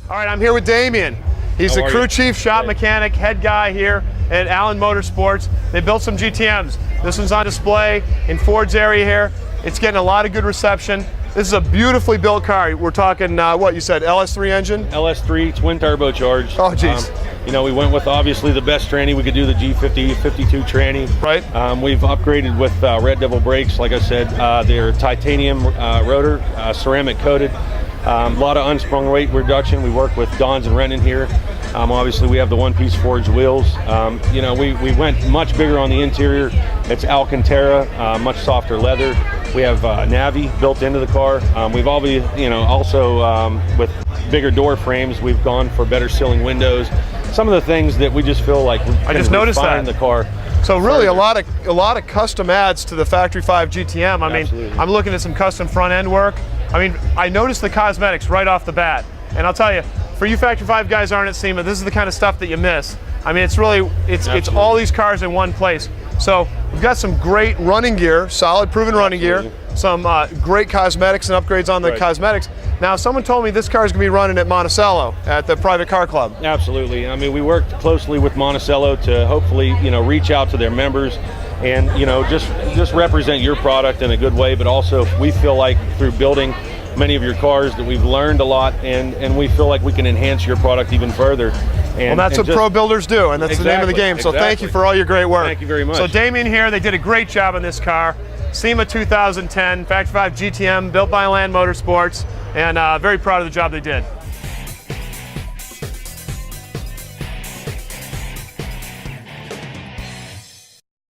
All right, I'm here with Damian. He's the crew chief, shop mechanic, head guy here at Allen Motorsports. They built some GTMs. This one's on display in Ford's area here. It's getting a lot of good reception. This is a beautifully built car. We're talking, what you said, LS3 engine? LS3, twin turbocharged. Oh, geez. You know, we went with obviously the best tranny. We could do the G50, 52 tranny. Right. We've upgraded with Red Devil brakes, like I said. They're titanium rotor, ceramic coated. A lot of unsprung weight reduction. We work with Don's and Rennen here. Obviously, we have the one-piece forged wheels. You know, we went much bigger on the interior. It's Alcantara, much softer leather. We have Navi built into the car. We've also with bigger door frames, we've gone for better sealing windows. Some of the things that we just feel like I just noticed that the car. So really, a lot of custom adds to the Factory 5 GTM. I mean, Absolutely. I'm looking at some custom front end work. I mean, I noticed the cosmetics right off the bat, and I'll tell you, for you Factory 5 guys aren't at SEMA, this is the kind of stuff that you miss. I mean, it's really, it's all these cars in one place. So we've got some great running gear, solid proven running gear, some great cosmetics and upgrades on the cosmetics. Now, someone told me this car is going to be running at Monticello at the Private Car Club. Absolutely. I mean, we worked closely with Monticello to hopefully, reach out to their members and, just represent your product in a good way, but also we feel like through building many of your cars that we've learned a lot, and we feel like we can enhance your product even further. Well, that's what pro builders do, and that's the name of the game. So thank you for all your great work. Thank you very much. So Damian here, they did a great job on this car. SEMA 2010, Factory 5 GTM, built by Allen Motorsports, and very proud of the job they did.